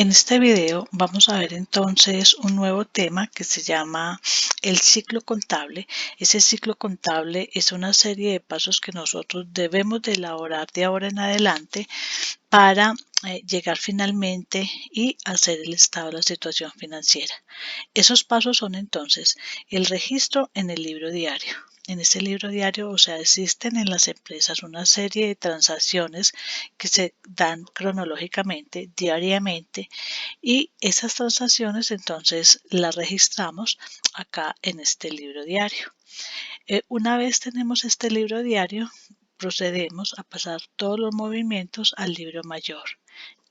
En este video vamos a ver entonces un nuevo tema que se llama el ciclo contable. Ese ciclo contable es una serie de pasos que nosotros debemos de elaborar de ahora en adelante para llegar finalmente y hacer el estado de la situación financiera. Esos pasos son entonces el registro en el libro diario. En ese libro diario, existen en las empresas una serie de transacciones que se dan cronológicamente, diariamente, y esas transacciones entonces las registramos acá en este libro diario. Una vez tenemos este libro diario, procedemos a pasar todos los movimientos al libro mayor.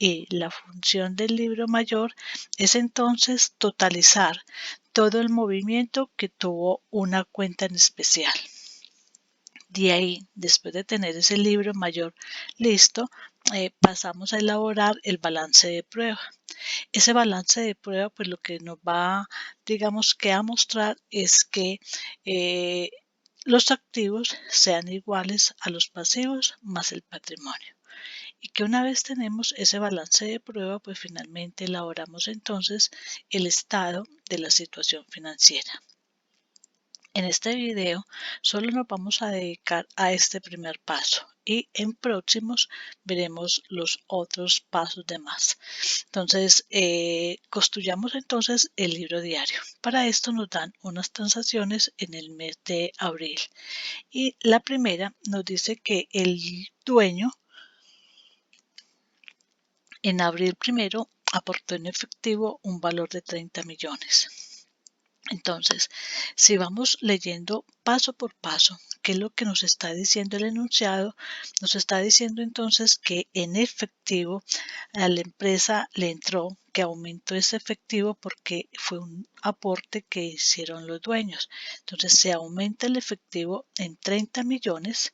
Y la función del libro mayor es entonces totalizar todo el movimiento que tuvo una cuenta en especial. De ahí, después de tener ese libro mayor listo, pasamos a elaborar el balance de prueba. Ese balance de prueba, pues lo que nos va, digamos que a mostrar es que los activos sean iguales a los pasivos más el patrimonio. Y que una vez tenemos ese balance de prueba, pues finalmente elaboramos entonces el estado de la situación financiera. En este video solo nos vamos a dedicar a este primer paso y en próximos veremos los otros pasos demás. Entonces, construyamos entonces el libro diario. Para esto nos dan unas transacciones en el mes de abril y la primera nos dice que el dueño en abril primero aportó en efectivo un valor de 30 millones. Entonces, si vamos leyendo paso por paso, ¿qué es lo que nos está diciendo el enunciado? Nos está diciendo entonces que en efectivo a la empresa le entró, que aumentó ese efectivo porque fue un aporte que hicieron los dueños. Entonces, se aumenta el efectivo en 30 millones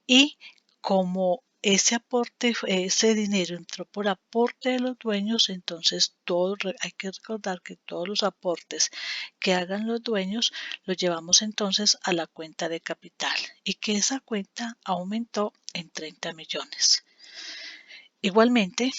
y como ese aporte, ese dinero entró por aporte de los dueños, entonces hay que recordar que todos los aportes que hagan los dueños los llevamos entonces a la cuenta de capital y que esa cuenta aumentó en 30 millones. Igualmente,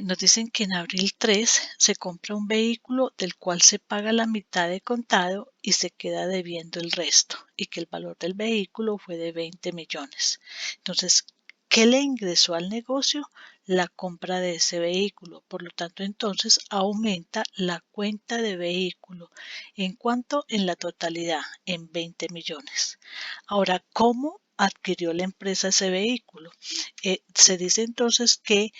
nos dicen que en abril 3 se compra un vehículo del cual se paga la mitad de contado y se queda debiendo el resto y que el valor del vehículo fue de 20 millones. Entonces, ¿qué le ingresó al negocio? La compra de ese vehículo. Por lo tanto, entonces aumenta la cuenta de vehículo. ¿En cuánto? En la totalidad, en 20 millones. Ahora, ¿cómo adquirió la empresa ese vehículo? Se dice entonces que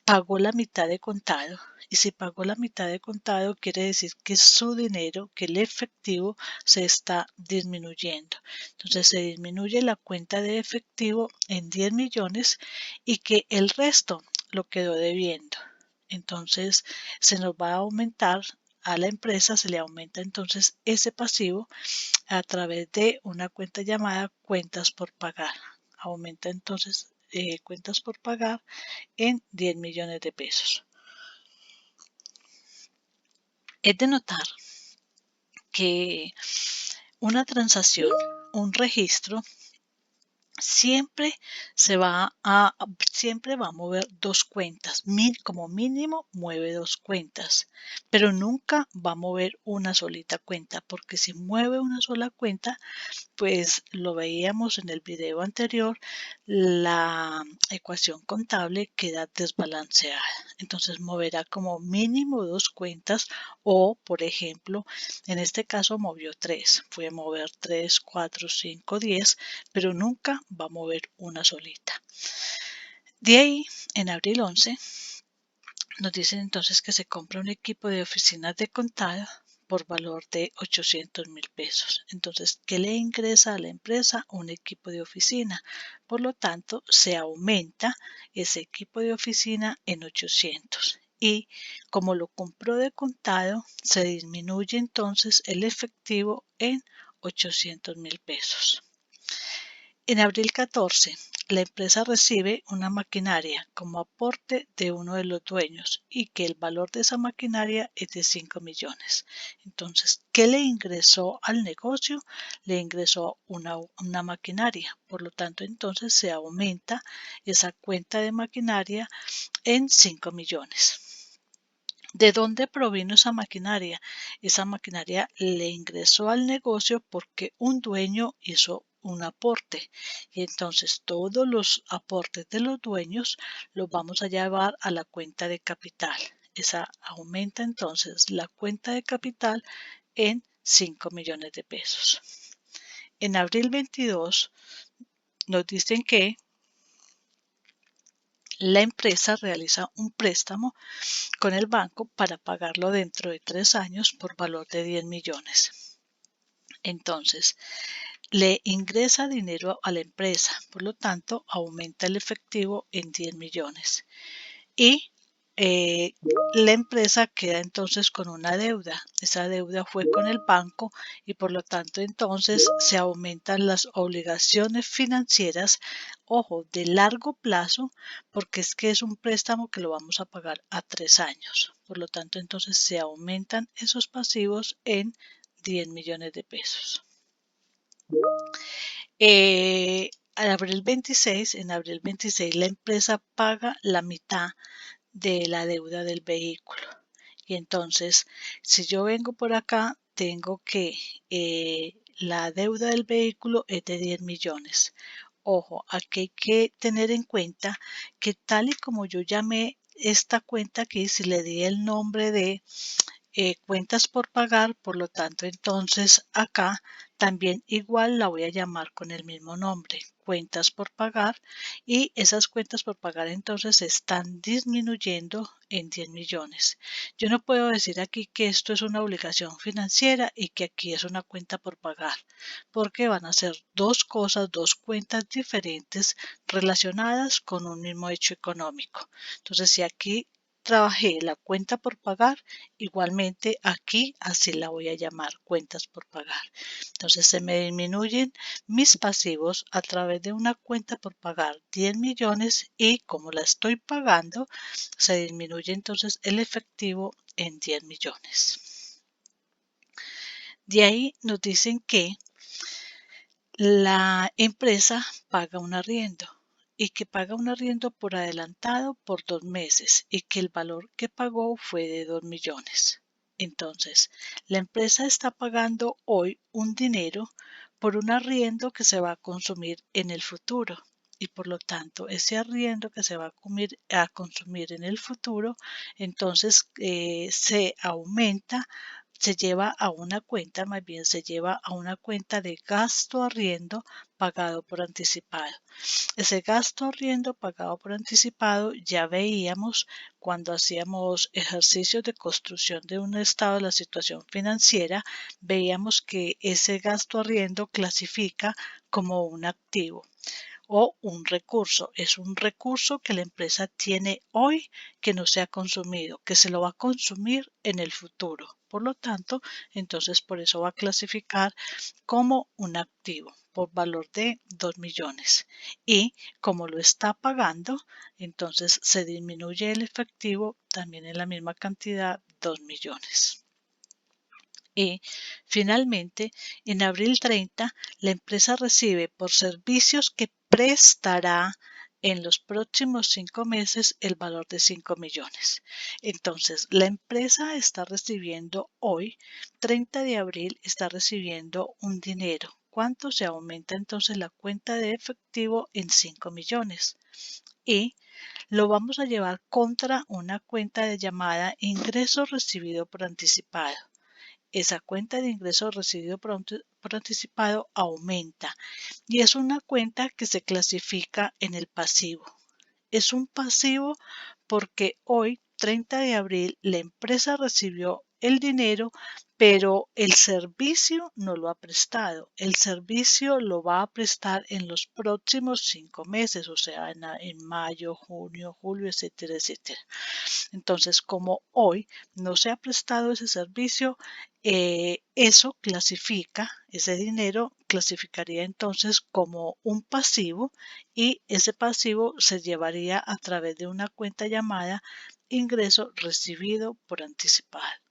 pagó la mitad de contado. Y si pagó la mitad de contado, quiere decir que su dinero, que el efectivo, se está disminuyendo. Entonces se disminuye la cuenta de efectivo en 10 millones y que el resto lo quedó debiendo. Entonces se nos va a aumentar a la empresa, se le aumenta entonces ese pasivo a través de una cuenta llamada cuentas por pagar. Aumenta entonces cuentas por pagar en 10 millones de pesos. Es de notar que una transacción, un registro, siempre siempre va a mover dos cuentas, como mínimo mueve dos cuentas, pero nunca va a mover una solita cuenta, porque si mueve una sola cuenta, pues lo veíamos en el video anterior, la ecuación contable queda desbalanceada. Entonces moverá como mínimo dos cuentas o, por ejemplo, en este caso movió tres. Puede mover 3, 4, 5, 10, pero nunca va a mover una solita. De ahí, en abril 11, nos dicen entonces que se compra un equipo de oficinas de contado por valor de 800,000 pesos. Entonces, ¿qué le ingresa a la empresa? Un equipo de oficina. Por lo tanto, se aumenta ese equipo de oficina en 800. Y como lo compró de contado, se disminuye entonces el efectivo en 800,000 pesos. En abril 14 la empresa recibe una maquinaria como aporte de uno de los dueños y que el valor de esa maquinaria es de 5 millones. Entonces, ¿qué le ingresó al negocio? Le ingresó una maquinaria. Por lo tanto, entonces se aumenta esa cuenta de maquinaria en 5 millones. ¿De dónde provino esa maquinaria? Esa maquinaria le ingresó al negocio porque un dueño hizo un aporte y entonces todos los aportes de los dueños los vamos a llevar a la cuenta de capital. Esa aumenta entonces la cuenta de capital en 5 millones de pesos. En abril 22 nos dicen que la empresa realiza un préstamo con el banco para pagarlo dentro de 3 años por valor de 10 millones. Entonces, le ingresa dinero a la empresa, por lo tanto, aumenta el efectivo en 10 millones. Y la empresa queda entonces con una deuda. Esa deuda fue con el banco y por lo tanto entonces se aumentan las obligaciones financieras, ojo, de largo plazo, porque es que es un préstamo que lo vamos a pagar a 3 años. Por lo tanto entonces se aumentan esos pasivos en 10 millones de pesos. En abril 26 la empresa paga la mitad de la deuda del vehículo. Y entonces, si yo vengo por acá, tengo que la deuda del vehículo es de 10 millones. Ojo, aquí hay que tener en cuenta que tal y como yo llamé esta cuenta aquí, si le di el nombre de cuentas por pagar, por lo tanto entonces acá también igual la voy a llamar con el mismo nombre, cuentas por pagar, y esas cuentas por pagar entonces están disminuyendo en 10 millones. Yo no puedo decir aquí que esto es una obligación financiera y que aquí es una cuenta por pagar, porque van a ser dos cosas, dos cuentas diferentes relacionadas con un mismo hecho económico. Entonces, si aquí trabajé la cuenta por pagar, igualmente aquí así la voy a llamar, cuentas por pagar. Entonces se me disminuyen mis pasivos a través de una cuenta por pagar 10 millones y como la estoy pagando, se disminuye entonces el efectivo en 10 millones. De ahí nos dicen que la empresa paga un arriendo y que paga un arriendo por adelantado por 2 meses y que el valor que pagó fue de 2 millones. Entonces, la empresa está pagando hoy un dinero por un arriendo que se va a consumir en el futuro y por lo tanto ese arriendo que se va a consumir en el futuro, entonces se aumenta, se lleva a una cuenta, más bien se lleva a una cuenta de gasto arriendo pagado por anticipado. Ese gasto arriendo pagado por anticipado ya veíamos cuando hacíamos ejercicios de construcción de un estado de la situación financiera, veíamos que ese gasto arriendo clasifica como un activo o un recurso. Es un recurso que la empresa tiene hoy que no se ha consumido, que se lo va a consumir en el futuro. Por lo tanto, entonces por eso va a clasificar como un activo por valor de 2 millones. Y como lo está pagando, entonces se disminuye el efectivo también en la misma cantidad, 2 millones. Y finalmente, en abril 30, la empresa recibe por servicios que prestará en los próximos 5 meses el valor de 5 millones. Entonces, la empresa está recibiendo hoy, 30 de abril, está recibiendo un dinero. ¿Cuánto se aumenta entonces la cuenta de efectivo en 5 millones? Y lo vamos a llevar contra una cuenta de llamada ingreso recibido por anticipado. Esa cuenta de ingresos recibido por anticipado aumenta y es una cuenta que se clasifica en el pasivo. Es un pasivo porque hoy, 30 de abril, la empresa recibió el dinero, pero el servicio no lo ha prestado. El servicio lo va a prestar en los próximos 5 meses, o sea, en mayo, junio, julio, etcétera, etcétera. Entonces, como hoy no se ha prestado ese servicio, eso clasifica, ese dinero clasificaría entonces como un pasivo y ese pasivo se llevaría a través de una cuenta llamada ingreso recibido por anticipado.